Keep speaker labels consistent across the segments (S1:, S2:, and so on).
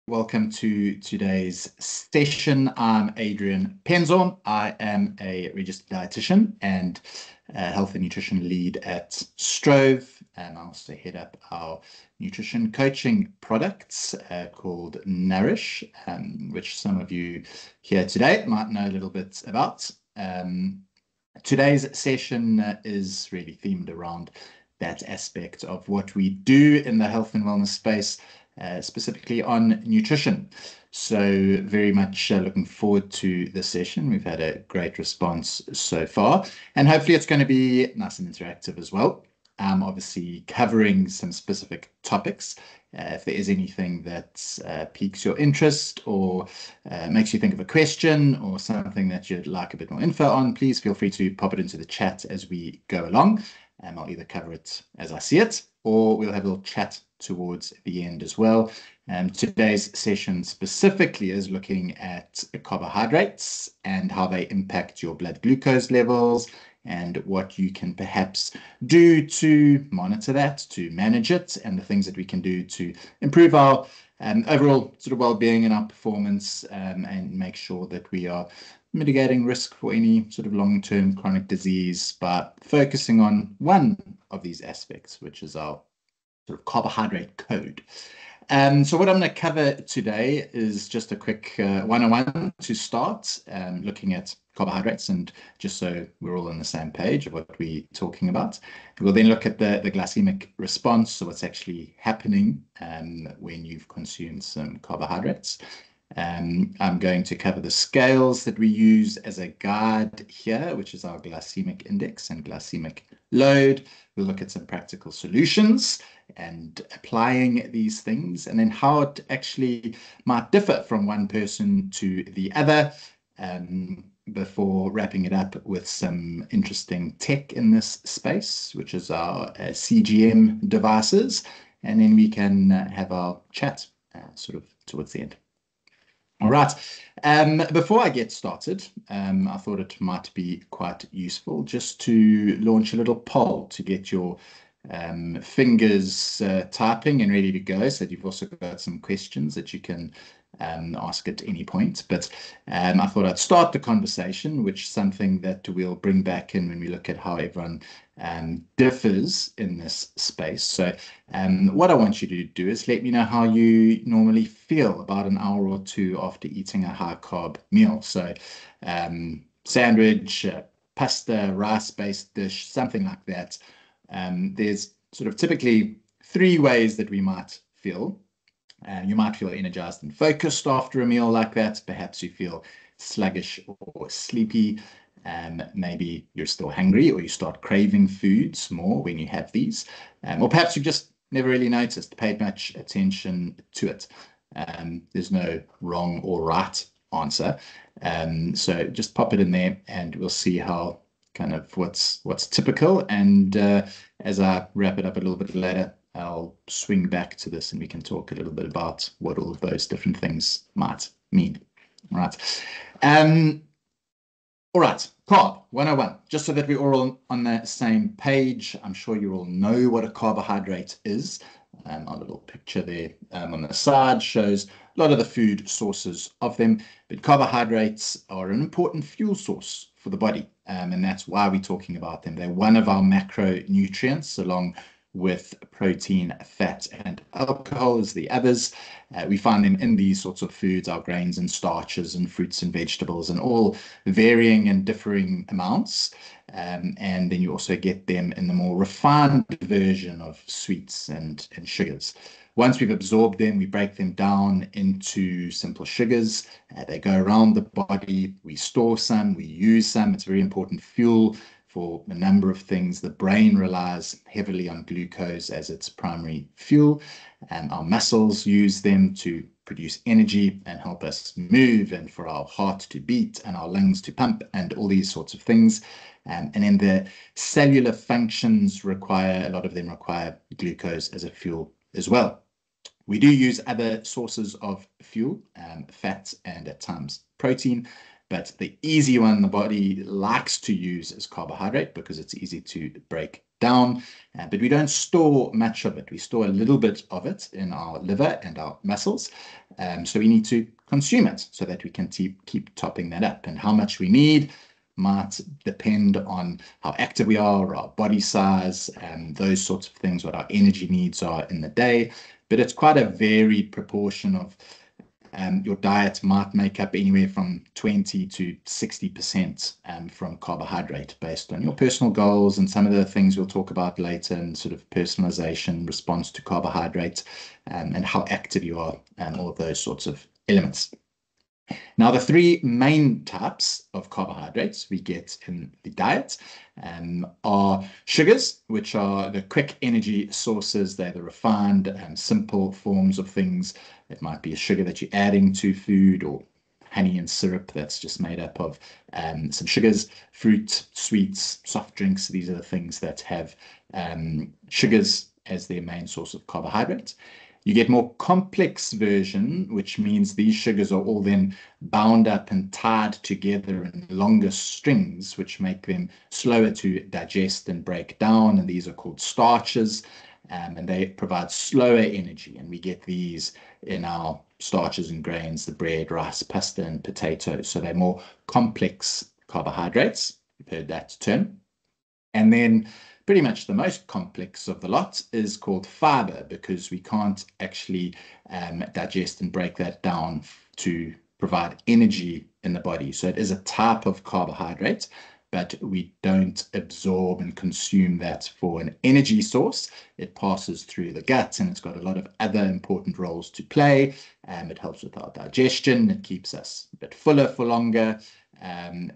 S1: Welcome to today's session. I'm Adrian Penzorn. I am a registered dietitian and health and nutrition lead at Strove, and I also head up our nutrition coaching products called Nourish, which some of you here today might know a little bit about. Today's session is really themed around that aspect of what we do in the health and wellness space, specifically on nutrition. So very much looking forward to the session. We've had a great response so far, and hopefully it's going to be nice and interactive as well. Obviously covering some specific topics. If there is anything that piques your interest or makes you think of a question or something that you'd like a bit more info on, please feel free to pop it into the chat as we go along. I'll either cover it as I see it, or we'll have a little chat towards the end as well. Today's session specifically is looking at carbohydrates and how they impact your blood glucose levels and what you can perhaps do to monitor that, to manage it, and the things that we can do to improve our overall sort of well-being and our performance, and make sure that we are mitigating risk for any sort of long-term chronic disease by focusing on one of these aspects, which is our sort of carbohydrate code. So what I'm going to cover today is just a quick 101 to start, looking at carbohydrates, and just so we're all on the same page of what we're talking about. We'll then look at the glycemic response, so what's actually happening when you've consumed some carbohydrates. I'm going to cover the scales that we use as a guide here, which is our glycemic index and glycemic load. We'll look at some practical solutions and applying these things, and then how it actually might differ from one person to the other, before wrapping it up with some interesting tech in this space, which is our CGM devices, and then we can have our chat sort of towards the end. All right. Before I get started, I thought it might be quite useful just to launch a little poll to get your fingers typing and ready to go, so that you've also got some questions that you can ask at any point. But I thought I'd start the conversation, which is something that we'll bring back in when we look at how everyone differs in this space. So what I want you to do is let me know how you normally feel about an hour or two after eating a high carb meal. So sandwich, pasta, rice-based dish, something like that. There's sort of typically three ways that we might feel. You might feel energized and focused after a meal like that. Perhaps you feel sluggish or sleepy. Maybe you're still hungry, or you start craving foods more when you have these. Or perhaps you've just never really noticed, paid much attention to it. There's no wrong or right answer. So just pop it in there and we'll see how kind of what's typical. And as I wrap it up a little bit later, I'll swing back to this and we can talk a little bit about what all of those different things might mean. All right. All right, carb 101, just so that we're all on the same page. I'm sure you all know what a carbohydrate is. Our little picture there on the side shows a lot of the food sources of them, but carbohydrates are an important fuel source for the body, and that's why we're talking about them. They're one of our macronutrients, along with protein, fat, and alcohol as the others. We find them in these sorts of foods, our grains and starches and fruits and vegetables, and all varying and differing amounts. And then you also get them in the more refined version of sweets and sugars. Once we've absorbed them, we break them down into simple sugars. They go around the body. We store some, we use some. It's very important fuel for a number of things. The brain relies heavily on glucose as its primary fuel, and our muscles use them to produce energy and help us move, and for our heart to beat and our lungs to pump, and all these sorts of things. And then the cellular functions require, a lot of them require glucose as a fuel as well. We do use other sources of fuel, fat and at times protein, but the easy one the body likes to use is carbohydrate because it's easy to break down, but we don't store much of it. We store a little bit of it in our liver and our muscles, so we need to consume it so that we can keep topping that up. And how much we need might depend on how active we are, our body size, and those sorts of things, what our energy needs are in the day. But it's quite a varied proportion of your diet might make up anywhere from 20 to 60% from carbohydrate based on your personal goals and some of the things we'll talk about later, and sort of personalization, response to carbohydrate, and how active you are, and all of those sorts of elements. Now, the three main types of carbohydrates we get in the diet are sugars, which are the quick energy sources. They're the refined, simple forms of things. It might be a sugar that you're adding to food, or honey and syrup that's just made up of some sugars, fruit, sweets, soft drinks. These are the things that have sugars as their main source of carbohydrate. You get more complex version, which means these sugars are all then bound up and tied together in longer strings, which make them slower to digest and break down. And these are called starches, and they provide slower energy. And we get these in our starches and grains, the bread, rice, pasta, and potatoes. So they're more complex carbohydrates. You've heard that term. And then pretty much the most complex of the lot is called fiber, because we can't actually digest and break that down to provide energy in the body. So it is a type of carbohydrate, but we don't absorb and consume that for an energy source. It passes through the gut, and it's got a lot of other important roles to play. It helps with our digestion. It keeps us a bit fuller for longer.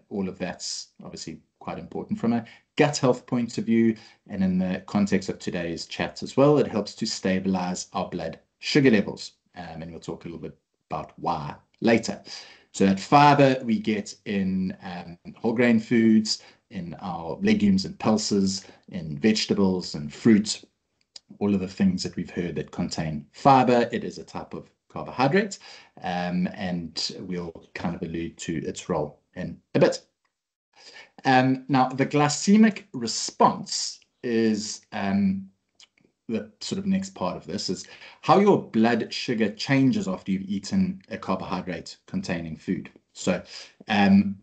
S1: All of that's obviously quite important from a gut health point of view, and in the context of today's chat as well, it helps to stabilize our blood sugar levels, and we'll talk a little bit about why later. So that fiber we get in whole grain foods, in our legumes and pulses, in vegetables and fruit, all of the things that we've heard that contain fiber. It is a type of carbohydrate, and we'll kind of allude to its role in a bit. Now, the glycemic response is the sort of next part of this, is how your blood sugar changes after you've eaten a carbohydrate containing food. So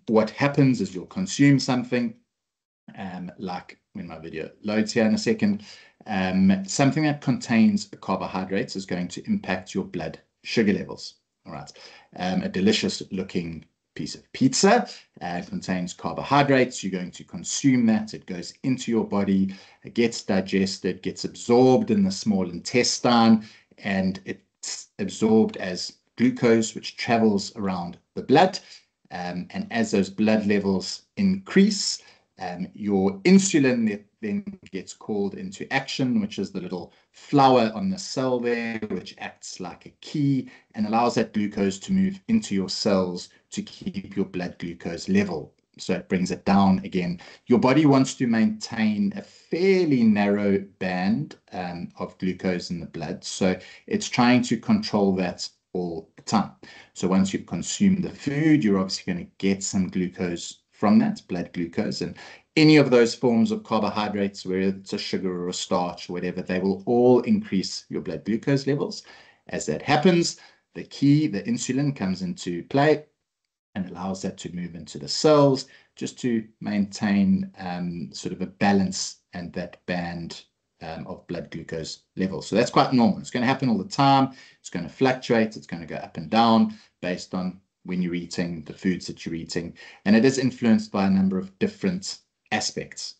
S1: what happens is you'll consume something, like when my video loads here in a second, something that contains carbohydrates is going to impact your blood sugar levels. All right. A delicious looking piece of pizza contains carbohydrates. You're going to consume that. It goes into your body, it gets digested, gets absorbed in the small intestine, and it's absorbed as glucose, which travels around the blood. And as those blood levels increase, your insulin then gets called into action, which is the little flower on the cell there, which acts like a key and allows that glucose to move into your cells to keep your blood glucose level. So it brings it down again. Your body wants to maintain a fairly narrow band of glucose in the blood. So it's trying to control that all the time. So once you've consumed the food, you're obviously going to get some glucose from that, blood glucose, and any of those forms of carbohydrates, whether it's a sugar or a starch or whatever, they will all increase your blood glucose levels. As that happens, the insulin comes into play and allows that to move into the cells just to maintain sort of a balance and that band of blood glucose levels. So that's quite normal. It's going to happen all the time. It's going to fluctuate. It's going to go up and down based on when you're eating, the foods that you're eating. And it is influenced by a number of different aspects.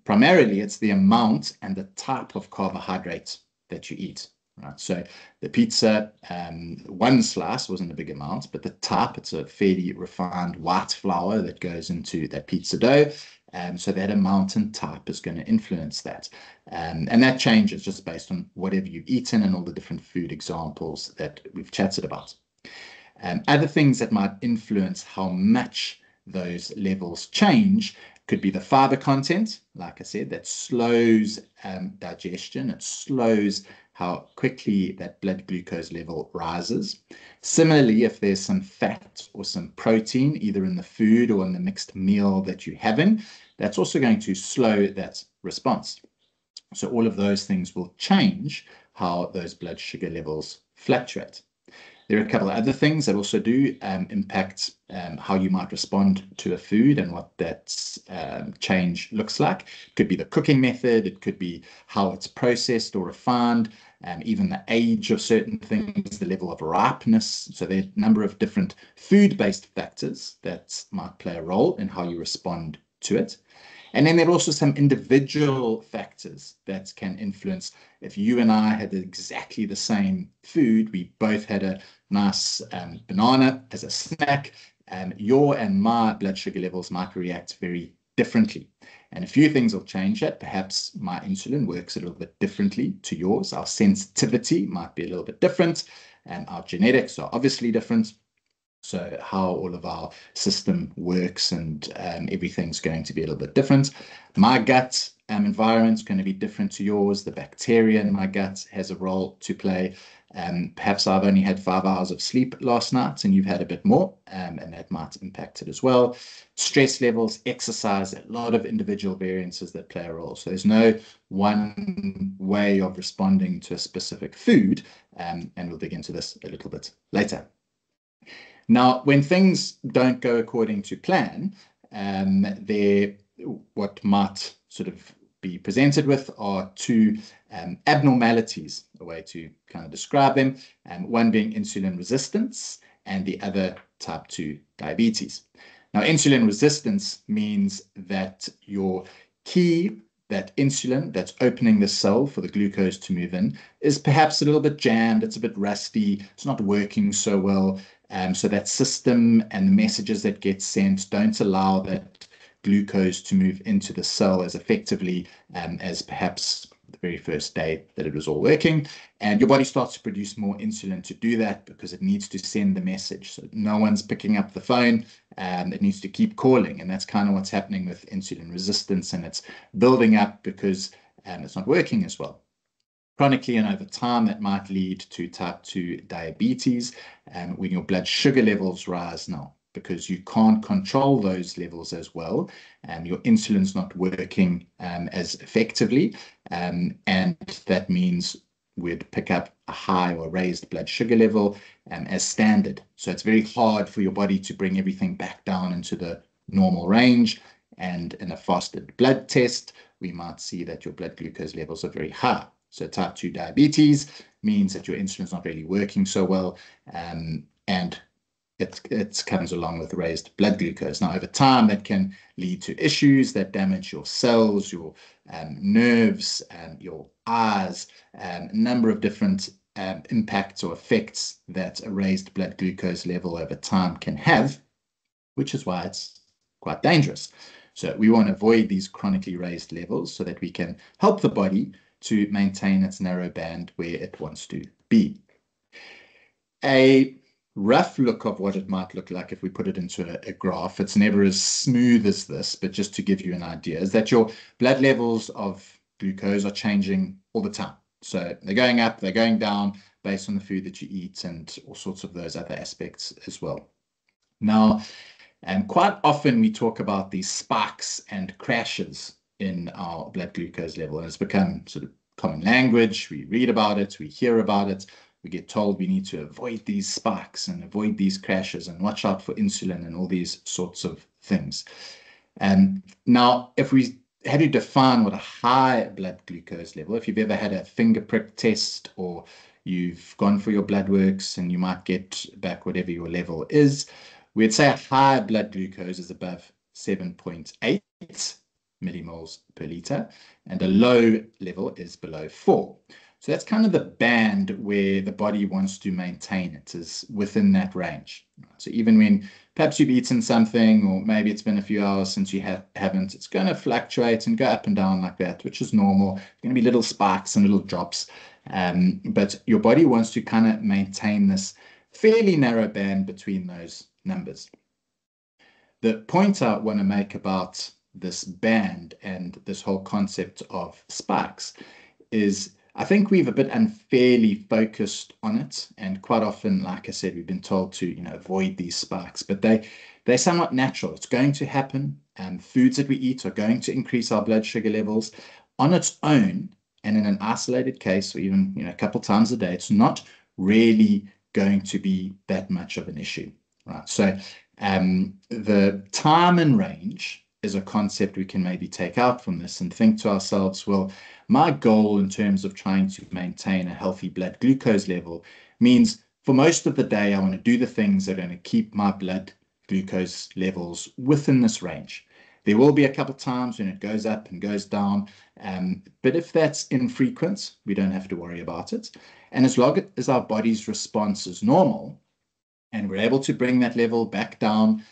S1: Primarily, it's the amount and the type of carbohydrate that you eat. Right, so the pizza, one slice wasn't a big amount, but the type, it's a fairly refined white flour that goes into that pizza dough. So that amount and type is going to influence that. And that changes just based on whatever you've eaten and all the different food examples that we've chatted about. Other things that might influence how much those levels change could be the fiber content. Like I said, that slows digestion. It slows how quickly that blood glucose level rises. Similarly, if there's some fat or some protein, either in the food or in the mixed meal that you're having, that's also going to slow that response. So all of those things will change how those blood sugar levels fluctuate. There are a couple of other things that also do impact how you might respond to a food and what that change looks like. It could be the cooking method, it could be how it's processed or refined, even the age of certain things, the level of ripeness. So there are a number of different food-based factors that might play a role in how you respond to it. And then there are also some individual factors that can influence. If you and I had exactly the same food, we both had a nice banana as a snack, your and my blood sugar levels might react very differently. And a few things will change that. Perhaps my insulin works a little bit differently to yours. Our sensitivity might be a little bit different, and our genetics are obviously different. So how all of our system works and everything's going to be a little bit different. My gut environment is going to be different to yours. The bacteria in my gut has a role to play. Perhaps I've only had 5 hours of sleep last night and you've had a bit more, and that might impact it as well. Stress levels, exercise, a lot of individual variances that play a role. So there's no one way of responding to a specific food, and we'll dig into this a little bit later. Now, when things don't go according to plan, what might sort of be presented with are two abnormalities, a way to kind of describe them, one being insulin resistance and the other type 2 diabetes. Now, insulin resistance means that that insulin that's opening the cell for the glucose to move in is perhaps a little bit jammed, it's a bit rusty, it's not working so well. So that system and the messages that get sent don't allow that glucose to move into the cell as effectively as perhaps the very first day that it was all working. And your body starts to produce more insulin to do that because it needs to send the message. So no one's picking up the phone, it needs to keep calling. And that's kind of what's happening with insulin resistance, and it's building up because it's not working as well. Chronically and over time, that might lead to type 2 diabetes, when your blood sugar levels rise now because you can't control those levels as well. Your insulin's not working as effectively, and that means we'd pick up a high or raised blood sugar level as standard. So it's very hard for your body to bring everything back down into the normal range. And in a fasted blood test, we might see that your blood glucose levels are very high. So type 2 diabetes means that your insulin is not really working so well, and it comes along with raised blood glucose. Now, over time, that can lead to issues that damage your cells, your nerves, your eyes, a number of different impacts or effects that a raised blood glucose level over time can have, which is why it's quite dangerous. So we want to avoid these chronically raised levels so that we can help the body to maintain its narrow band where it wants to be. A rough look of what it might look like if we put it into a graph, it's never as smooth as this, but just to give you an idea, is that your blood levels of glucose are changing all the time. So they're going up, they're going down based on the food that you eat and all sorts of those other aspects as well. Now, quite often we talk about these spikes and crashes in our blood glucose level, and it's become sort of common language. We read about it, we hear about it, we get told we need to avoid these spikes and avoid these crashes and watch out for insulin and all these sorts of things. And now, if we had to define what a high blood glucose level, if you've ever had a finger prick test or you've gone for your blood works and you might get back whatever your level is, we'd say a high blood glucose is above 7.8 millimoles per liter, and a low level is below 4. So that's kind of the band where the body wants to maintain it, is within that range. So even when perhaps you've eaten something, or maybe it's been a few hours since you haven't, it's going to fluctuate and go up and down like that, which is normal. There's going to be little spikes and little drops, but your body wants to kind of maintain this fairly narrow band between those numbers. The point I want to make about this band and this whole concept of spikes is I think we've a bit unfairly focused on it, and quite often, like I said, we've been told to, avoid these spikes, but they're somewhat natural. It's going to happen. Foods that we eat are going to increase our blood sugar levels on its own, and in an isolated case, or even a couple times a day. It's not really going to be that much of an issue, right? So the time and range is a concept we can maybe take out from this and think to ourselves, well, my goal in terms of trying to maintain a healthy blood glucose level means for most of the day, I want to do the things that are going to keep my blood glucose levels within this range. There will be a couple of times when it goes up and goes down, but if that's infrequent, we don't have to worry about it. And as long as our body's response is normal, and we're able to bring that level back down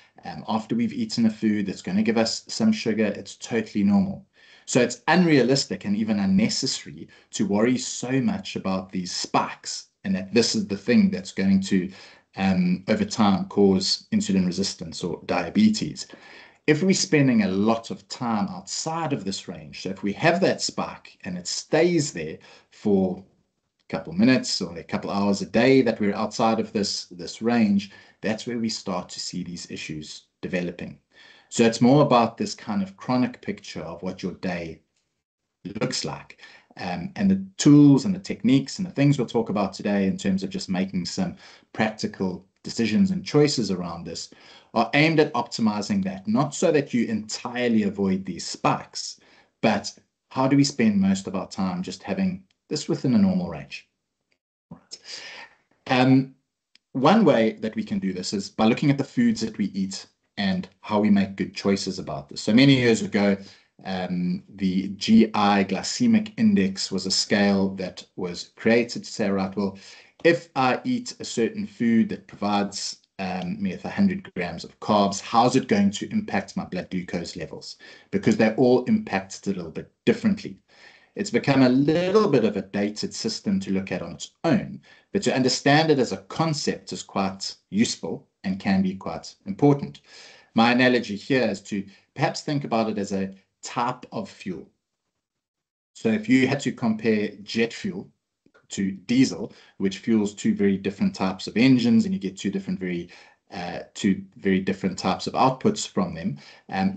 S1: after we've eaten a food that's going to give us some sugar, it's totally normal. So it's unrealistic and even unnecessary to worry so much about these spikes, and that this is the thing that's going to, over time, cause insulin resistance or diabetes. If we're spending a lot of time outside of this range, so if we have that spike and it stays there for couple minutes or a couple hours a day that we're outside of this range, that's where we start to see these issues developing. So it's more about this kind of chronic picture of what your day looks like. And the tools and the techniques and the things we'll talk about today in terms of just making some practical decisions and choices around this are aimed at optimizing that, not so that you entirely avoid these spikes, but how do we spend most of our time just having this within a normal range? One way that we can do this is by looking at the foods that we eat and how we make good choices about this. So many years ago, the GI glycemic index was a scale that was created to say, right, well, if I eat a certain food that provides me with 100 grams of carbs, how's it going to impact my blood glucose levels? Because they're all impacted a little bit differently. It's become a little bit of a dated system to look at on its own, but to understand it as a concept is quite useful and can be quite important. My analogy here is to perhaps think about it as a type of fuel. So if you had to compare jet fuel to diesel, which fuels two very different types of engines, and you get two very different types of outputs from them,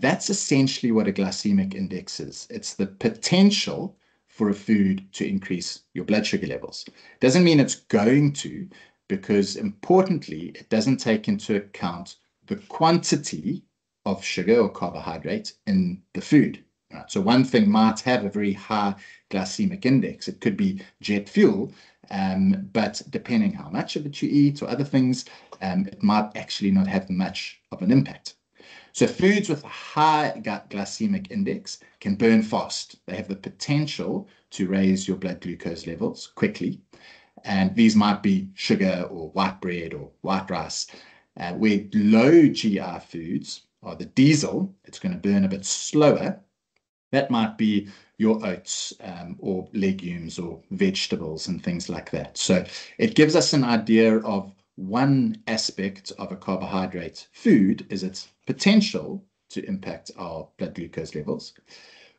S1: that's essentially what a glycemic index is. It's the potential for a food to increase your blood sugar levels. Doesn't mean it's going to, because importantly, it doesn't take into account the quantity of sugar or carbohydrate in the food. Right? So one thing might have a very high glycemic index. It could be jet fuel, but depending how much of it you eat or other things, it might actually not have much of an impact. So foods with a high glycemic index can burn fast. They have the potential to raise your blood glucose levels quickly. And these might be sugar or white bread or white rice. Where low GI foods are the diesel, it's going to burn a bit slower. That might be your oats or legumes or vegetables and things like that. So it gives us an idea of one aspect of a carbohydrate food is its potential to impact our blood glucose levels,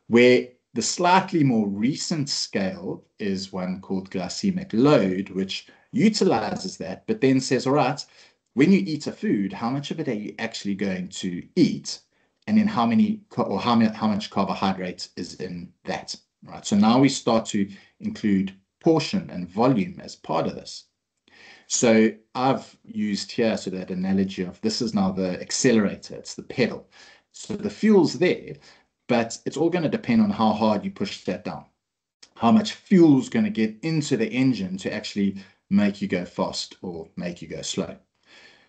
S1: where the slightly more recent scale is one called glycemic load, which utilizes that, but then says, all right, when you eat a food, how much of it are you actually going to eat? And then how much carbohydrate is in that, right? So now we start to include portion and volume as part of this. So I've used here so that analogy of this is now the accelerator, it's the pedal. So the fuel's there, but it's all going to depend on how hard you push that down. How much fuel's going to get into the engine to actually make you go fast or make you go slow.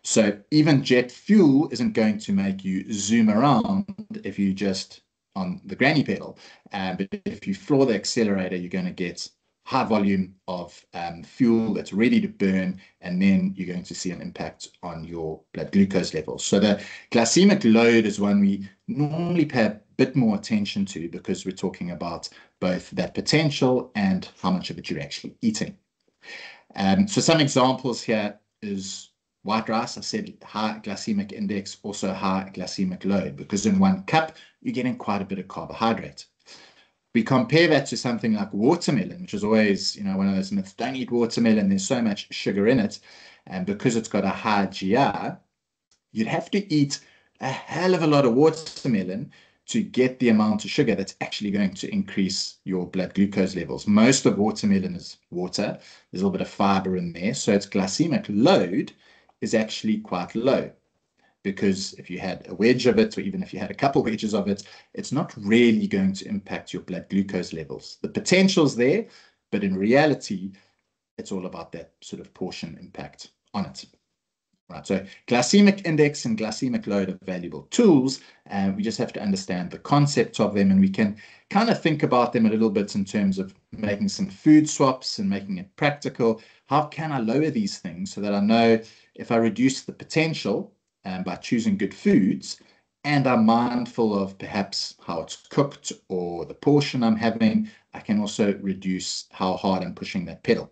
S1: So even jet fuel isn't going to make you zoom around if you just on the granny pedal. But if you floor the accelerator, you're going to get high volume of fuel that's ready to burn, and then you're going to see an impact on your blood glucose levels. So the glycemic load is one we normally pay a bit more attention to because we're talking about both that potential and how much of it you're actually eating. So some examples here is white rice. I said high glycemic index, also high glycemic load, because in 1 cup, you're getting quite a bit of carbohydrate. We compare that to something like watermelon, which is always, one of those myths. Don't eat watermelon. There's so much sugar in it. And because it's got a high GI, you'd have to eat a hell of a lot of watermelon to get the amount of sugar that's actually going to increase your blood glucose levels. Most of watermelon is water. There's a little bit of fiber in there. So its glycemic load is actually quite low, because if you had a wedge of it, or even if you had a couple wedges of it, it's not really going to impact your blood glucose levels. The potential's there, but in reality, it's all about that sort of portion impact on it. Right, so glycemic index and glycemic load are valuable tools, and we just have to understand the concept of them, and we can kind of think about them a little bit in terms of making some food swaps and making it practical. How can I lower these things so that I know if I reduce the potential by choosing good foods, and I'm mindful of perhaps how it's cooked or the portion I'm having, I can also reduce how hard I'm pushing that pedal.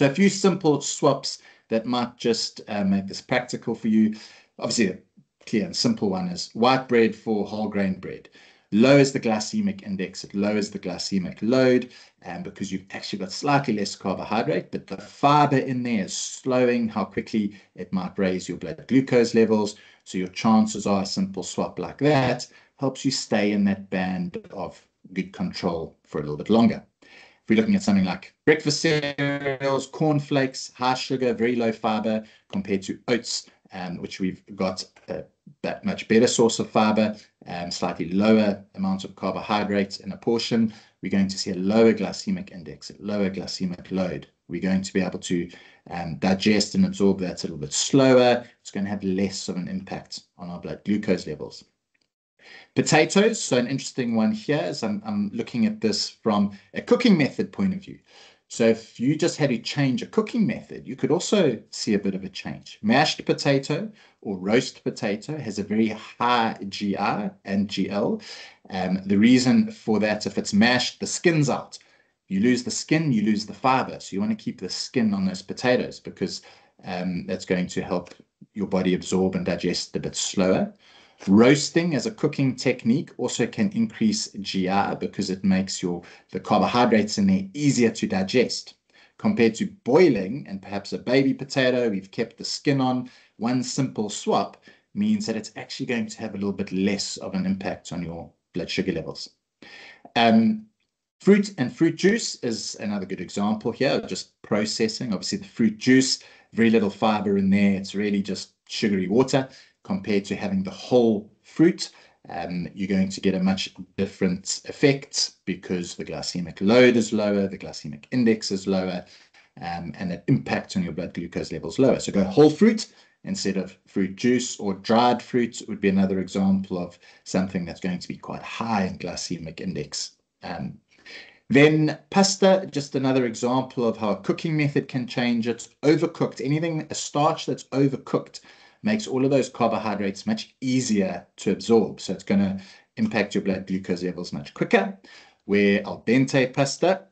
S1: So a few simple swaps that might just make this practical for you. Obviously, a clear and simple one is white bread for whole grain bread. Lowers the glycemic index, it lowers the glycemic load, because you've actually got slightly less carbohydrate, but the fiber in there is slowing how quickly it might raise your blood glucose levels. So your chances are a simple swap like that helps you stay in that band of good control for a little bit longer. If we're looking at something like breakfast cereals, cornflakes, high sugar, very low fiber, compared to oats, which we've got that much better source of fiber, slightly lower amounts of carbohydrates in a portion, we're going to see a lower glycemic index, a lower glycemic load. We're going to be able to digest and absorb that a little bit slower. It's going to have less of an impact on our blood glucose levels. Potatoes, so an interesting one here is I'm looking at this from a cooking method point of view. So if you just had to change a cooking method, you could also see a bit of a change. Mashed potato or roast potato has a very high GI and GL. The reason for that, if it's mashed, the skin's out. You lose the skin, you lose the fiber. So you want to keep the skin on those potatoes, because that's going to help your body absorb and digest a bit slower. Roasting as a cooking technique also can increase GI, because it makes the carbohydrates in there easier to digest. Compared to boiling and perhaps a baby potato, we've kept the skin on. One simple swap means that it's actually going to have a little bit less of an impact on your blood sugar levels. Fruit and fruit juice is another good example here, just processing. Obviously, the fruit juice, very little fiber in there. It's really just sugary water. Compared to having the whole fruit, you're going to get a much different effect, because the glycemic load is lower, the glycemic index is lower, and that impact on your blood glucose levels is lower. So go whole fruit instead of fruit juice, or dried fruit would be another example of something that's going to be quite high in glycemic index. Then pasta, just another example of how a cooking method can change it. Overcooked, a starch that's overcooked makes all of those carbohydrates much easier to absorb. So it's going to impact your blood glucose levels much quicker. Where al dente pasta,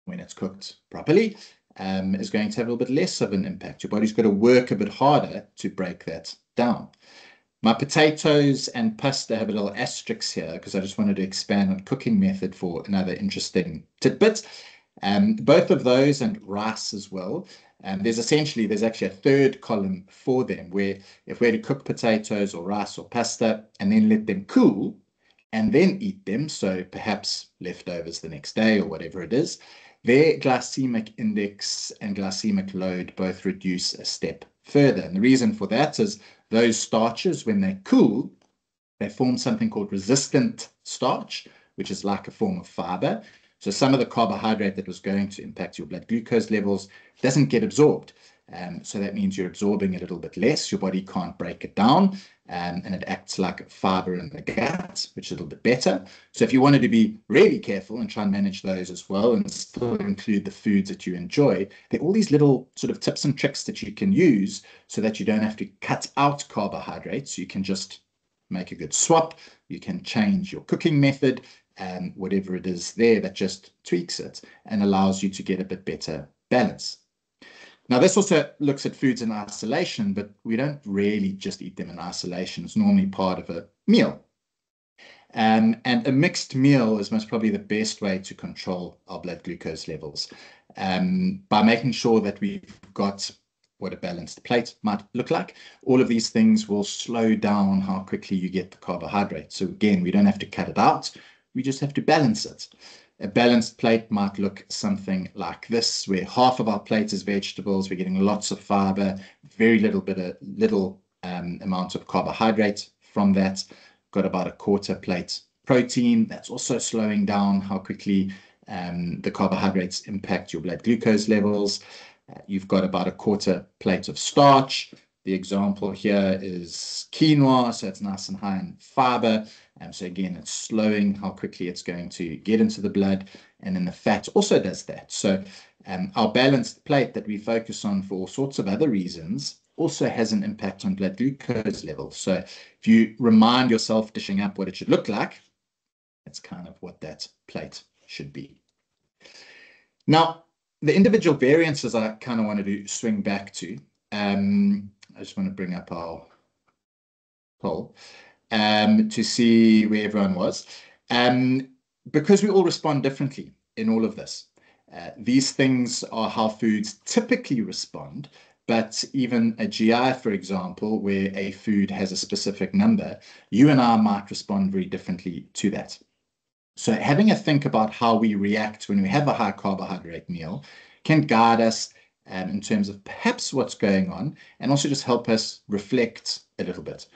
S1: when it's cooked properly, is going to have a little bit less of an impact. Your body's got to work a bit harder to break that down. My potatoes and pasta have a little asterisk here, because I just wanted to expand on cooking method for another interesting tidbit. Both of those, and rice as well, there's actually a third column for them, where if we're to cook potatoes or rice or pasta and then let them cool and then eat them, so perhaps leftovers the next day or whatever it is, their glycemic index and glycemic load both reduce a step further. And the reason for that is those starches, when they cool, they form something called resistant starch, which is like a form of fiber. So some of the carbohydrate that was going to impact your blood glucose levels doesn't get absorbed. So that means you're absorbing a little bit less. Your body can't break it down, and it acts like fiber in the gut, which is a little bit better. So if you wanted to be really careful and try and manage those as well, and still include the foods that you enjoy, there are all these little sort of tips and tricks that you can use so that you don't have to cut out carbohydrates. You can just make a good swap. You can change your cooking method, and whatever it is there that just tweaks it and allows you to get a bit better balance. Now, this also looks at foods in isolation, but we don't really just eat them in isolation. It's normally part of a meal. And a mixed meal is most probably the best way to control our blood glucose levels, by making sure that we've got what a balanced plate might look like. All of these things will slow down how quickly you get the carbohydrate. So again, we don't have to cut it out. We just have to balance it. A balanced plate might look something like this, where half of our plate is vegetables. We're getting lots of fiber, very little amount of carbohydrate from that. Got about a quarter plate protein. That's also slowing down how quickly the carbohydrates impact your blood glucose levels. You've got about a quarter plate of starch. The example here is quinoa, so it's nice and high in fiber. So again, it's slowing how quickly it's going to get into the blood. And then the fat also does that. So our balanced plate that we focus on for all sorts of other reasons also has an impact on blood glucose levels. So if you remind yourself dishing up what it should look like, that's kind of what that plate should be. Now, the individual variances I kind of wanted to swing back to. I just want to bring up our poll to see where everyone was. Because we all respond differently in all of this. These things are how foods typically respond, but even a GI, for example, where a food has a specific number, you and I might respond very differently to that. So having a think about how we react when we have a high carbohydrate meal can guide us in terms of perhaps what's going on, and also just help us reflect a little bit.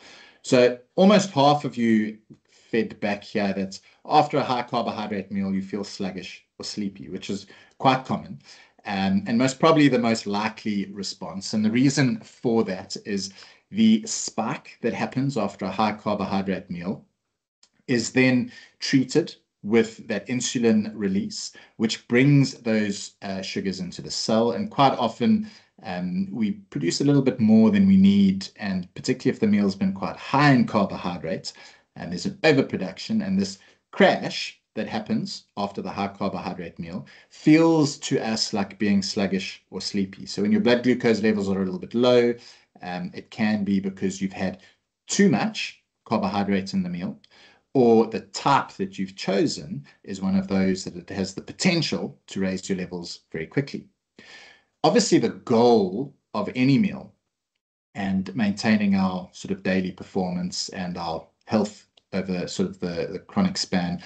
S1: So almost half of you fed back here that after a high carbohydrate meal, you feel sluggish or sleepy, which is quite common, and most probably the most likely response. And the reason for that is the spike that happens after a high carbohydrate meal is then treated with that insulin release, which brings those sugars into the cell. And quite often we produce a little bit more than we need. And particularly if the meal's been quite high in carbohydrates, and there's an overproduction, and this crash that happens after the high carbohydrate meal feels to us like being sluggish or sleepy. So when your blood glucose levels are a little bit low, it can be because you've had too much carbohydrates in the meal, or the type that you've chosen is one of those that it has the potential to raise your levels very quickly. Obviously, the goal of any meal and maintaining our sort of daily performance and our health over sort of the chronic span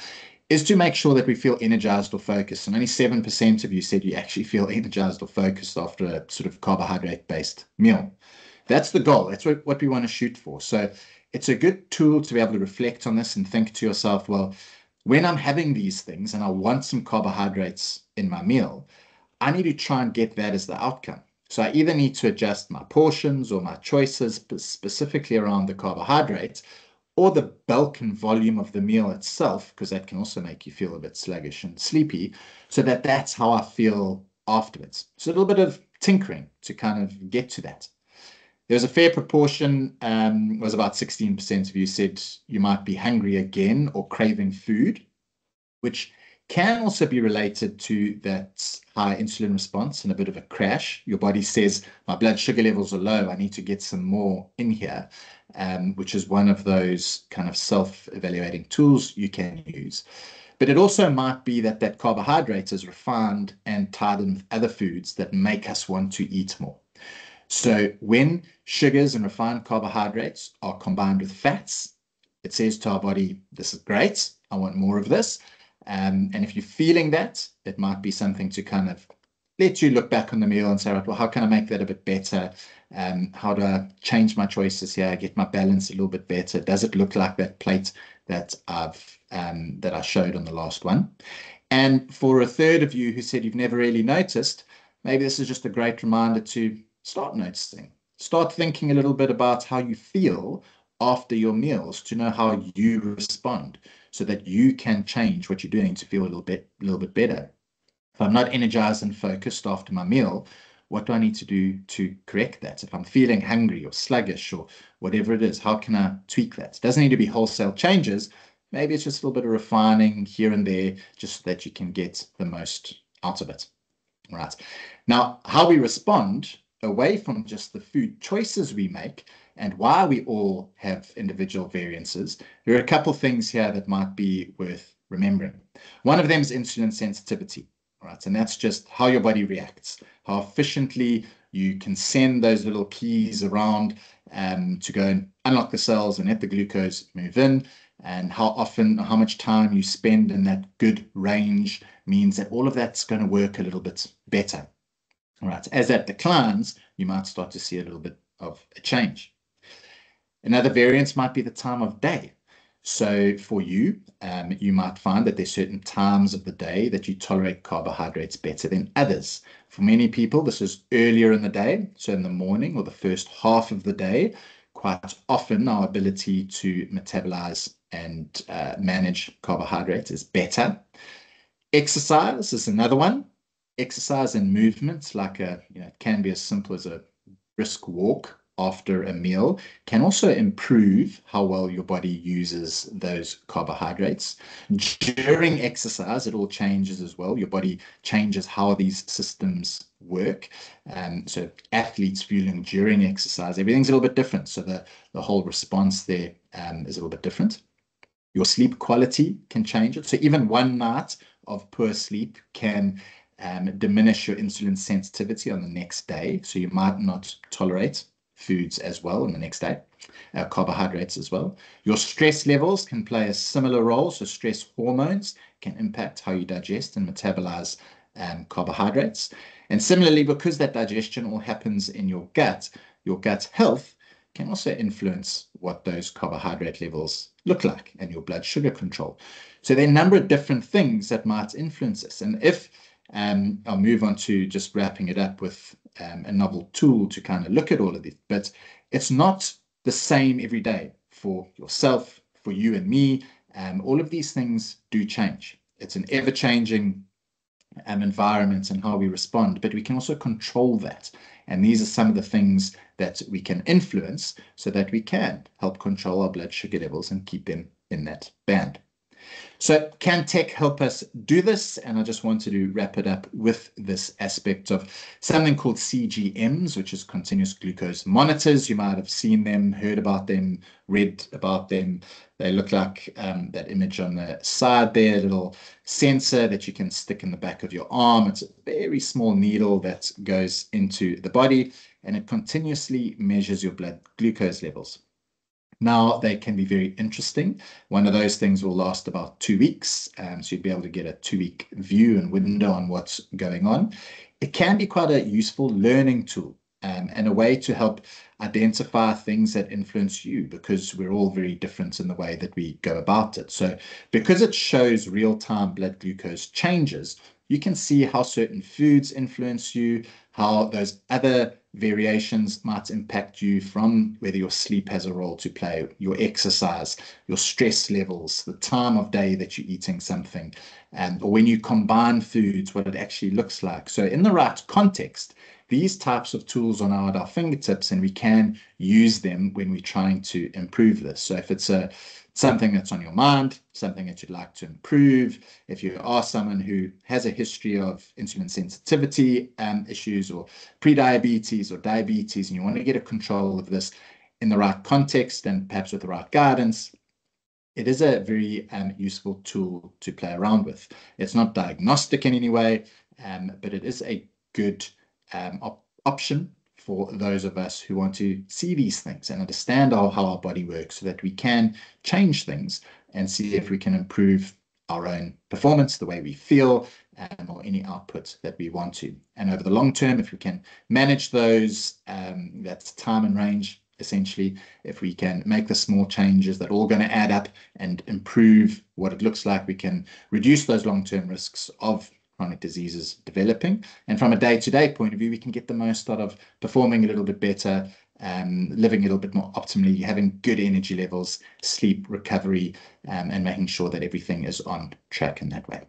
S1: is to make sure that we feel energized or focused. And only 7% of you said you actually feel energized or focused after a sort of carbohydrate-based meal. That's the goal. That's what we want to shoot for. So it's a good tool to be able to reflect on this and think to yourself, well, when I'm having these things and I want some carbohydrates in my meal, I need to try and get that as the outcome. So I either need to adjust my portions or my choices specifically around the carbohydrates, or the bulk and volume of the meal itself, because that can also make you feel a bit sluggish and sleepy, so that's how I feel afterwards. So a little bit of tinkering to kind of get to that. There's a fair proportion, was about 16% of you said you might be hungry again or craving food, which can also be related to that high insulin response and a bit of a crash. Your body says, my blood sugar levels are low, I need to get some more in here, which is one of those kind of self-evaluating tools you can use. But it also might be that that carbohydrate is refined and tied in with other foods that make us want to eat more. So when sugars and refined carbohydrates are combined with fats, it says to our body, this is great, I want more of this. And if you're feeling that, it might be something to kind of let you look back on the meal and say, right, well, how can I make that a bit better? How do I change my choices here, get my balance a little bit better? Does it look like that plate that I showed on the last one? And for a third of you who said you've never really noticed, maybe this is just a great reminder to start noticing. Start thinking a little bit about how you feel after your meals to know how you respond, so that you can change what you're doing to feel a little bit better. If I'm not energized and focused after my meal, what do I need to do to correct that? If I'm feeling hungry or sluggish or whatever it is, how can I tweak that? It doesn't need to be wholesale changes. Maybe it's just a little bit of refining here and there, just so that you can get the most out of it. All right. Now, how we respond away from just the food choices we make and why we all have individual variances, there are a couple things here that might be worth remembering. One of them is insulin sensitivity, right? And that's just how your body reacts, how efficiently you can send those little keys around to go and unlock the cells and let the glucose move in, and how often, how much time you spend in that good range means that all of that's going to work a little bit better. All right. As that declines, you might start to see a little bit of a change. Another variance might be the time of day. So for you, you might find that there's certain times of the day that you tolerate carbohydrates better than others. For many people, this is earlier in the day, so in the morning or the first half of the day. Quite often, our ability to metabolize and manage carbohydrates is better. Exercise is another one. Exercise and movement, like it can be as simple as a brisk walk after a meal, can also improve how well your body uses those carbohydrates. During exercise, it all changes as well. Your body changes how these systems work. So athletes fueling during exercise, everything's a little bit different. So the whole response there is a little bit different. Your sleep quality can change it. So even one night of poor sleep can diminish your insulin sensitivity on the next day. So you might not tolerate foods as well on the next day, carbohydrates as well. Your stress levels can play a similar role. So stress hormones can impact how you digest and metabolize carbohydrates. And similarly, because that digestion all happens in your gut health can also influence what those carbohydrate levels look like and your blood sugar control. So there are a number of different things that might influence this. And if I'll move on to just wrapping it up with a novel tool to kind of look at all of this, but it's not the same every day for yourself, for you and me. All of these things do change. It's an ever-changing environment and how we respond, but we can also control that. And these are some of the things that we can influence so that we can help control our blood sugar levels and keep them in that band. So can tech help us do this? And I just wanted to wrap it up with this aspect of something called CGMs, which is continuous glucose monitors. You might have seen them, heard about them, read about them. They look like that image on the side there, a little sensor that you can stick in the back of your arm. It's a very small needle that goes into the body, and it continuously measures your blood glucose levels. Now, they can be very interesting. One of those things will last about 2 weeks. So you'd be able to get a 2-week view and window on what's going on. It can be quite a useful learning tool and a way to help identify things that influence you, because we're all very different in the way that we go about it. So because it shows real-time blood glucose changes, you can see how certain foods influence you, how those other variations might impact you, from whether your sleep has a role to play, your exercise, your stress levels, the time of day that you're eating something, or when you combine foods, what it actually looks like. So in the right context, these types of tools are now at our fingertips, and we can use them when we're trying to improve this. So if it's something that's on your mind, something that you'd like to improve, if you are someone who has a history of insulin sensitivity issues, or prediabetes or diabetes, and you want to get a control of this in the right context and perhaps with the right guidance, it is a very useful tool to play around with. It's not diagnostic in any way, but it is a good option for those of us who want to see these things and understand how our body works, so that we can change things and see if we can improve our own performance, the way we feel, or any output that we want to. And over the long term, if we can manage those, that's time and range, essentially, if we can make the small changes that are all going to add up and improve what it looks like, we can reduce those long-term risks of chronic diseases developing. And from a day-to-day point of view, we can get the most out of performing a little bit better, living a little bit more optimally, having good energy levels, sleep, recovery, and making sure that everything is on track in that way.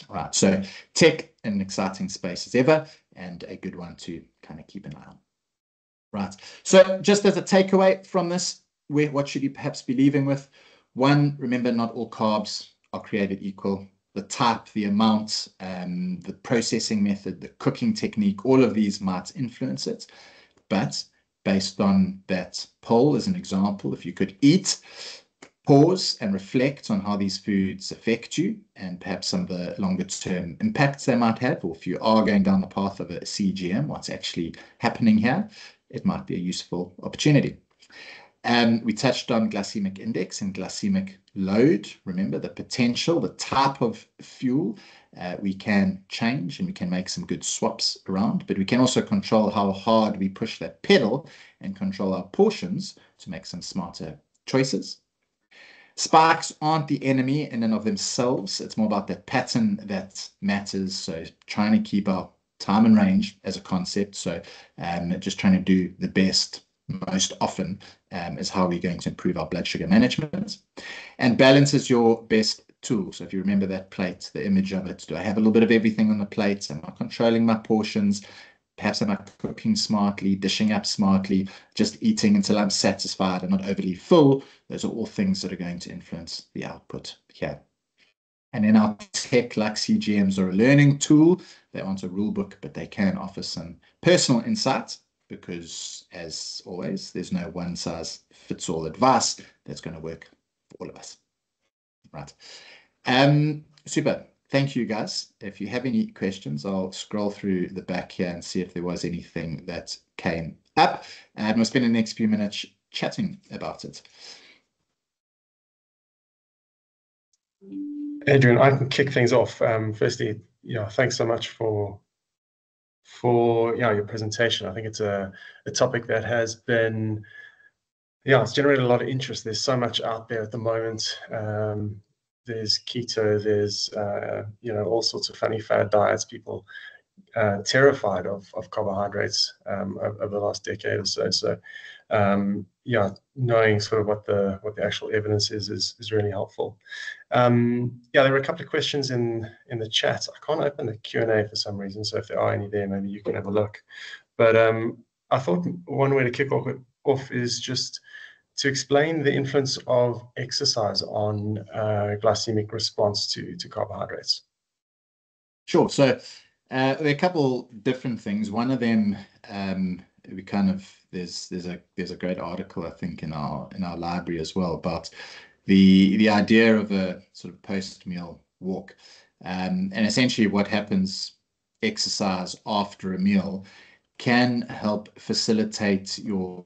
S1: All right, so tech, an exciting space as ever, and a good one to kind of keep an eye on. Right, so just as a takeaway from this, what should you perhaps be leaving with? One, remember, not all carbs are created equal. The type, the amount, the processing method, the cooking technique, all of these might influence it. But based on that poll as an example. If you could eat, pause and reflect on how these foods affect you and perhaps some of the longer term impacts they might have, or if you are going down the path of a CGM, what's actually happening here, it might be a useful opportunity. And we touched on glycemic index and glycemic load. Remember the potential, the type of fuel we can change, and we can make some good swaps around, but we can also control how hard we push that pedal and control our portions to make some smarter choices. Spikes aren't the enemy in and of themselves. It's more about that pattern that matters. So trying to keep our time and range as a concept. So just trying to do the best most often is how we're going to improve our blood sugar management. And balance is your best tool. So if you remember that plate, the image of it, do I have a little bit of everything on the plate? Am I controlling my portions? Perhaps am I cooking smartly, dishing up smartly, just eating until I'm satisfied and not overly full? Those are all things that are going to influence the output here. And in our tech, like CGMs are a learning tool. They aren't a rule book, but they can offer some personal insights because, as always, there's no one size fits all advice that's going to work for all of us. Right. Super. Thank you, guys. If you have any questions, I'll scroll through the back here and see if there was anything that came up. And we'll spend the next few minutes chatting about it.
S2: Adrian, I can kick things off. Firstly, thanks so much for your presentation. I think it's a topic that has been, it's generated a lot of interest. There's so much out there at the moment. There's keto, there's all sorts of funny fad diets. People terrified of carbohydrates over the last decade or so. So knowing sort of what the actual evidence is really helpful. There were a couple of questions in the chat. I can't open the Q&A for some reason, so if there are any there, maybe you can have a look. But I thought one way to kick off is just to explain the influence of exercise on glycemic response to carbohydrates.
S1: Sure. So there are a couple different things. One of them, there's a great article I think in our library as well about the idea of a sort of post-meal walk, and essentially what happens, exercise after a meal can help facilitate your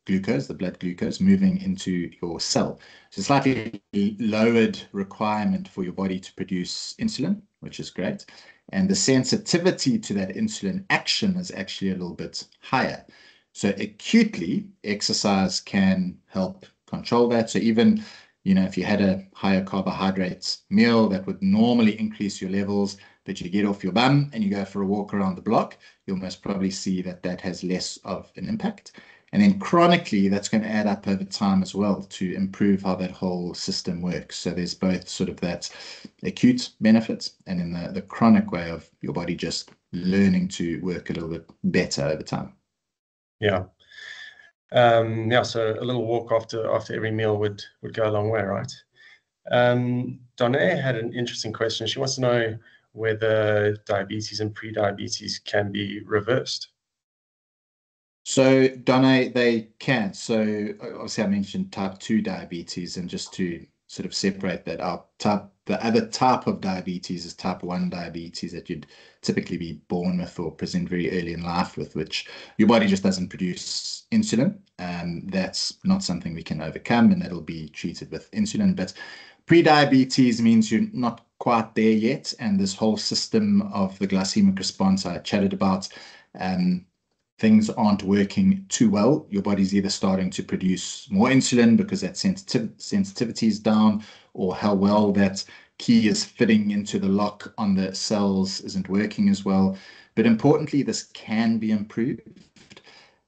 S1: glucose, the blood glucose, moving into your cell. So slightly lowered requirement for your body to produce insulin, which is great. And the sensitivity to that insulin action is actually a little bit higher. So acutely, exercise can help control that. So even, if you had a higher carbohydrates meal that would normally increase your levels, but you get off your bum and you go for a walk around the block, you'll most probably see that has less of an impact. And then chronically, that's going to add up over time as well to improve how that whole system works. So there's both sort of that acute benefits and in the chronic way of your body just learning to work a little bit better over time.
S2: Yeah. So a little walk after every meal would go a long way, right? Donna had an interesting question. She wants to know whether diabetes and pre-diabetes can be reversed.
S1: So, Donna, they can. So, obviously, I mentioned type 2 diabetes, and just to sort of separate that out, the other type of diabetes is type 1 diabetes that you'd typically be born with or present very early in life with, which your body just doesn't produce insulin. That's not something we can overcome, and that'll be treated with insulin. But pre-diabetes means you're not quite there yet, and this whole system of the glycemic response I chatted about, things aren't working too well. Your body's either starting to produce more insulin because that sensitivity is down, or how well that key is fitting into the lock on the cells isn't working as well. But importantly, this can be improved.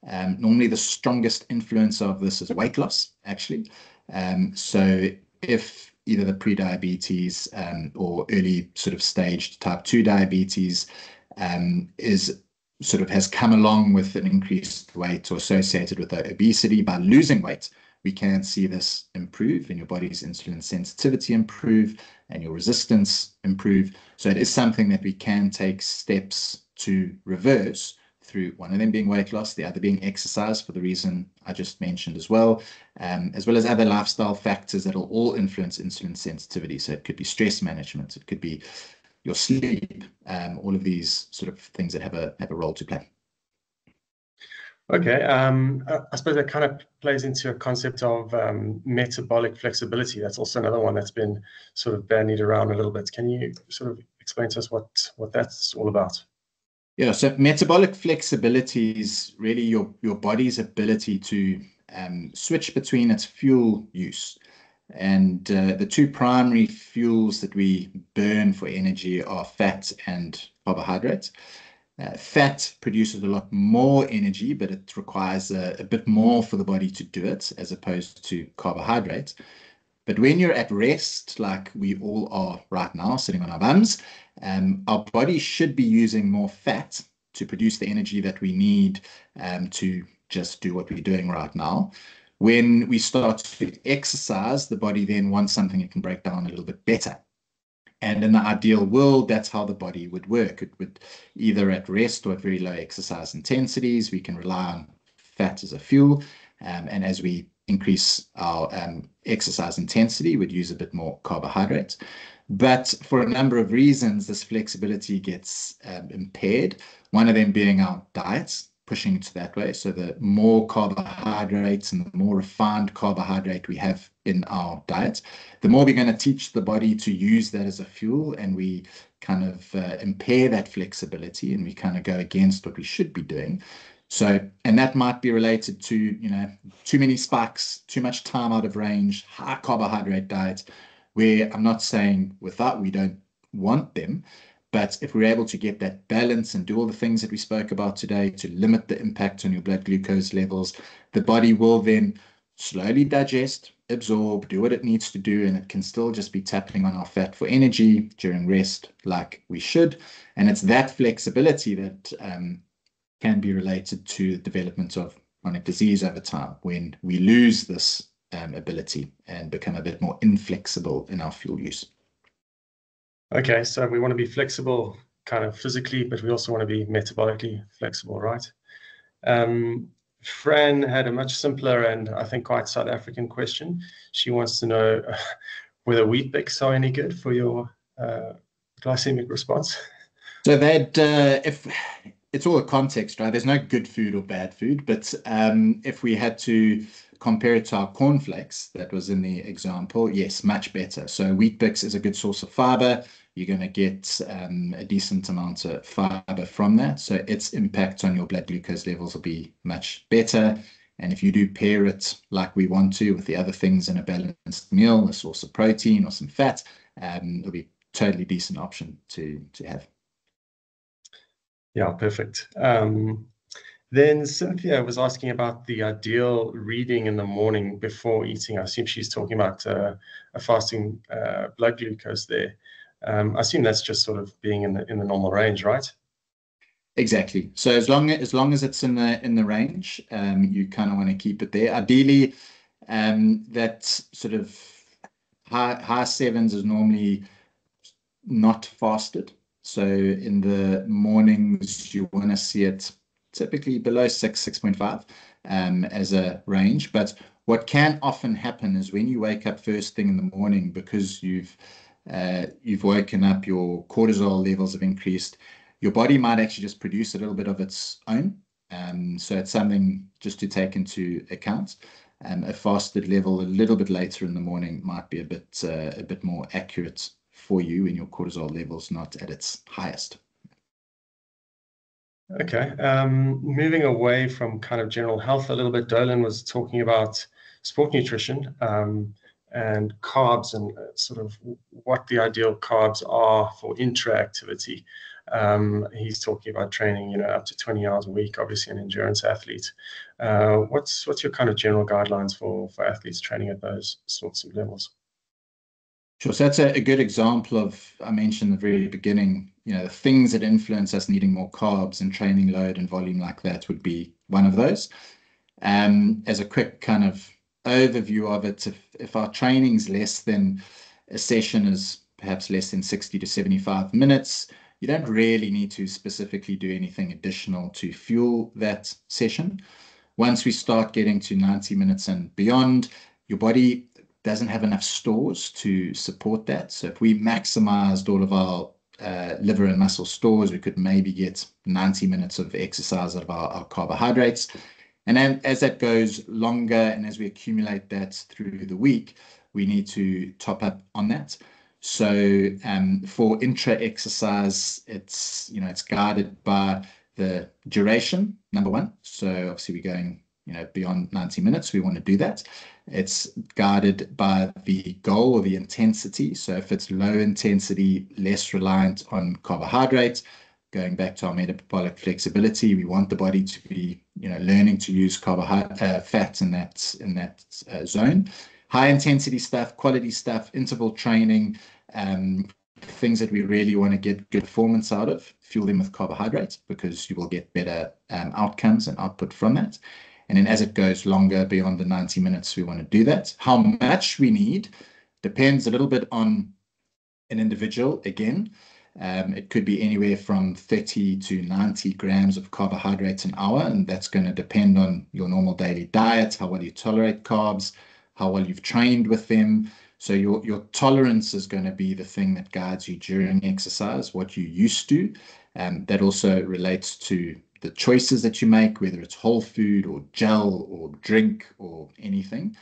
S1: Normally, the strongest influence of this is weight loss, actually. So if either the pre-diabetes or early sort of staged type 2 diabetes has come along with an increased weight or associated with obesity, by losing weight, we can see this improve and your body's insulin sensitivity improve and your resistance improve. So it is something that we can take steps to reverse through one of them being weight loss, the other being exercise for the reason I just mentioned as well as other lifestyle factors that will all influence insulin sensitivity. So it could be stress management, it could be your sleep, all of these sort of things that have a role to play.
S2: Okay, I suppose that kind of plays into a concept of metabolic flexibility. That's also another one that's been sort of bandied around a little bit. Can you sort of explain to us what that's all about?
S1: Yeah, so metabolic flexibility is really your body's ability to switch between its fuel use. And the two primary fuels that we burn for energy are fat and carbohydrates. Fat produces a lot more energy, but it requires a bit more for the body to do it, as opposed to carbohydrates. But when you're at rest, like we all are right now, sitting on our bums, our body should be using more fat to produce the energy that we need to just do what we're doing right now. When we start to exercise, the body then wants something it can break down a little bit better. And in the ideal world, that's how the body would work. It would either at rest or at very low exercise intensities, we can rely on fat as a fuel. And as we increase our exercise intensity, we'd use a bit more carbohydrates. But for a number of reasons, this flexibility gets impaired. One of them being our diets, pushing it that way. So the more carbohydrates and the more refined carbohydrate we have in our diet, the more we're going to teach the body to use that as a fuel, and we kind of impair that flexibility, and we kind of go against what we should be doing. So, and that might be related to, you know, too many spikes, too much time out of range, high carbohydrate diet, where I'm not saying without we don't want them, but if we're able to get that balance and do all the things that we spoke about today to limit the impact on your blood glucose levels, the body will then slowly digest, absorb, do what it needs to do, and it can still just be tapping on our fat for energy during rest like we should. And it's that flexibility that can be related to the development of chronic disease over time, when we lose this ability and become a bit more inflexible in our fuel use.
S2: Okay, so we want to be flexible kind of physically, but we also want to be metabolically flexible, right? Fran had a much simpler and I think quite South African question. She wants to know whether wheat bix are any good for your glycemic response.
S1: So that if it's all a context, right? There's no good food or bad food, but if we had to compare it to our cornflakes that was in the example, yes, much better. So wheat bix is a good source of fiber. You're going to get a decent amount of fiber from that. So its impact on your blood glucose levels will be much better. And if you do pair it like we want to with the other things in a balanced meal, a source of protein or some fat, it'll be a totally decent option to have.
S2: Yeah, perfect. Then Cynthia was asking about the ideal reading in the morning before eating. I assume she's talking about a fasting blood glucose there. I assume that's just sort of being in the normal range, right?
S1: Exactly. So as long as it's in the range, you kind of want to keep it there. Ideally, that sort of high sevens is normally not fasted. So in the mornings, you want to see it typically below 6.5 as a range. But what can often happen is when you wake up first thing in the morning, because you've woken up, your cortisol levels have increased, your body might actually just produce a little bit of its own. So it's something just to take into account. A fasted level a little bit later in the morning might be a bit more accurate for you when your cortisol level's not at its highest.
S2: Okay. Moving away from kind of general health a little bit, Dolan was talking about sport nutrition and carbs and sort of what the ideal carbs are for intra-activity. He's talking about training, up to 20 hours a week, obviously an endurance athlete. What's your kind of general guidelines for athletes training at those sorts of levels?
S1: Sure. So that's a good example of, I mentioned at the very beginning, the things that influence us needing more carbs, and training load and volume like that would be one of those. As a quick kind of overview of it, if our training's less than a session is perhaps less than 60 to 75 minutes, you don't really need to specifically do anything additional to fuel that session. Once we start getting to 90 minutes and beyond, your body doesn't have enough stores to support that. So if we maximized all of our liver and muscle stores, we could maybe get 90 minutes of exercise out of our carbohydrates. And then as that goes longer and as we accumulate that through the week, we need to top up on that. So for intra exercise, it's guided by the duration, number one. So obviously we're going beyond 90 minutes. We want to do that. It's guided by the goal or the intensity. So if it's low intensity, less reliant on carbohydrates, going back to our metabolic flexibility, we want the body to be learning to use fat in that zone. High intensity stuff, quality stuff, interval training, things that we really want to get good performance out of, fuel them with carbohydrates because you will get better outcomes and output from that. And then as it goes longer beyond the 90 minutes, we want to do that. How much we need depends a little bit on an individual. Again, it could be anywhere from 30 to 90 grams of carbohydrates an hour, and that's going to depend on your normal daily diet, how well you tolerate carbs, how well you've trained with them. So your tolerance is going to be the thing that guides you during exercise, what you used to. That also relates to the choices that you make, whether it's whole food or gel or drink or anything.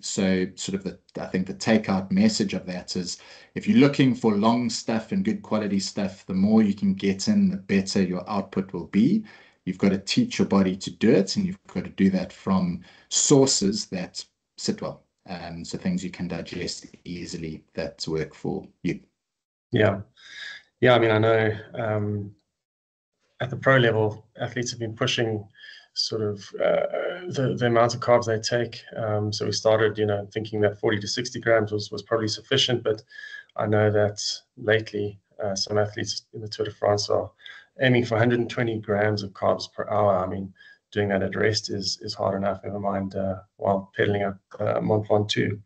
S1: So sort of I think the takeout message of that is if you're looking for long stuff and good quality stuff, the more you can get in, the better your output will be. You've got to teach your body to do it, and you've got to do that from sources that sit well. So things you can digest easily that work for you.
S2: Yeah. I mean, I know at the pro level, athletes have been pushing sort of the amount of carbs they take. So we started, thinking that 40 to 60 grams was probably sufficient, but I know that lately some athletes in the Tour de France are aiming for 120 grams of carbs per hour. I mean, doing that at rest is hard enough, never mind while pedaling up Mont Ventoux.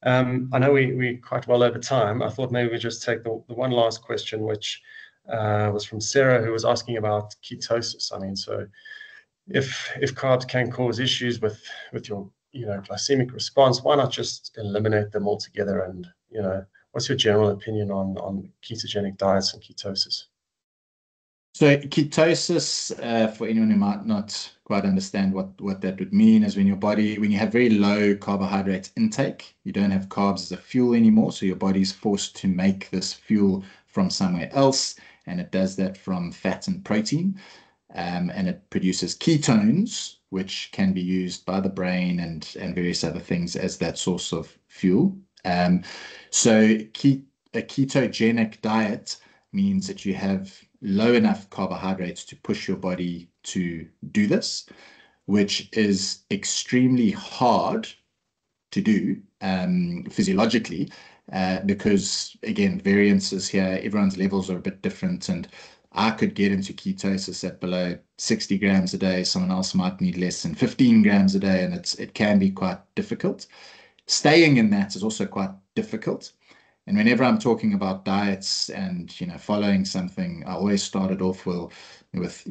S2: I know we're quite well over time. I thought maybe we just take the one last question, which was from Sarah, who was asking about ketosis. I mean, so if carbs can cause issues with your glycemic response, why not just eliminate them altogether? And what's your general opinion on ketogenic diets and ketosis?
S1: So ketosis, for anyone who might not quite understand what that would mean, is when you have very low carbohydrate intake, you don't have carbs as a fuel anymore. So your body's forced to make this fuel from somewhere else, and it does that from fat and protein. And it produces ketones, which can be used by the brain and various other things as that source of fuel. So a ketogenic diet means that you have low enough carbohydrates to push your body to do this, which is extremely hard to do physiologically because, again, variances here, everyone's levels are a bit different, and I could get into ketosis at below 60 grams a day. Someone else might need less than 15 grams a day, and it can be quite difficult. Staying in that is also quite difficult. And whenever I'm talking about diets and following something, I always started off with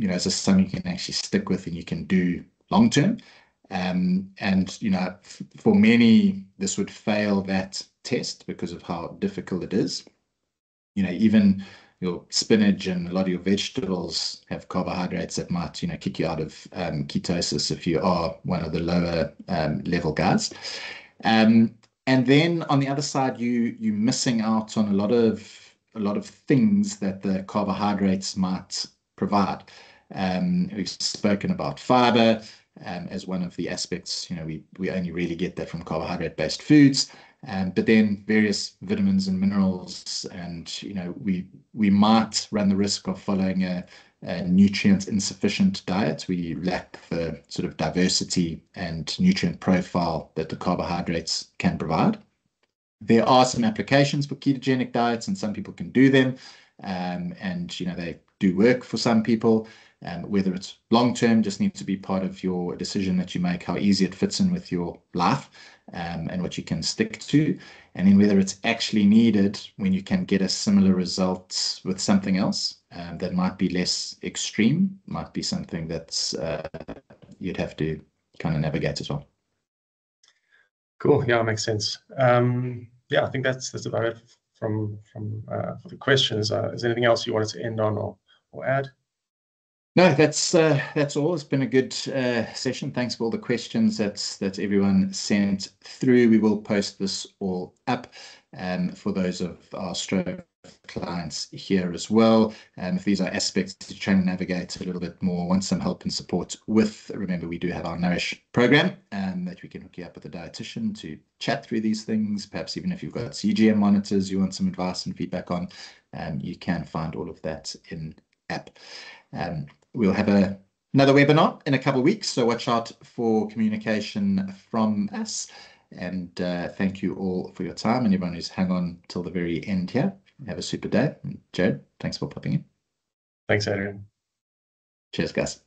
S1: as a something you can actually stick with and you can do long term. And for many, this would fail that test because of how difficult it is. Even your spinach and a lot of your vegetables have carbohydrates that might, kick you out of ketosis if you are one of the lower level guys. And then on the other side, you're missing out on a lot of things that the carbohydrates might provide. We've spoken about fiber as one of the aspects. We only really get that from carbohydrate-based foods. But then various vitamins and minerals, and we might run the risk of following a nutrient insufficient diet. We lack the sort of diversity and nutrient profile that the carbohydrates can provide. There are some applications for ketogenic diets, and some people can do them, and they do work for some people, whether it's long-term, just needs to be part of your decision that you make, how easy it fits in with your life, and what you can stick to. And then whether it's actually needed when you can get a similar result with something else that might be less extreme, might be something that's you'd have to kind of navigate as well.
S2: Cool. Yeah, makes sense. Yeah, I think that's about it from for the questions. Is there anything else you wanted to end on or add?
S1: No, that's all. It's been a good session. Thanks for all the questions that everyone sent through. We will post this all up for those of our stroke clients here as well. If these are aspects to try and navigate a little bit more, want some help and support with, remember we do have our Nourish program that we can hook you up with a dietitian to chat through these things. Perhaps even if you've got CGM monitors you want some advice and feedback on, you can find all of that in app. We'll have another webinar in a couple of weeks, so watch out for communication from us. And thank you all for your time, and everyone who's hung on till the very end here. Have a super day. And Jared, thanks for popping in.
S2: Thanks, Adrian.
S1: Cheers, guys.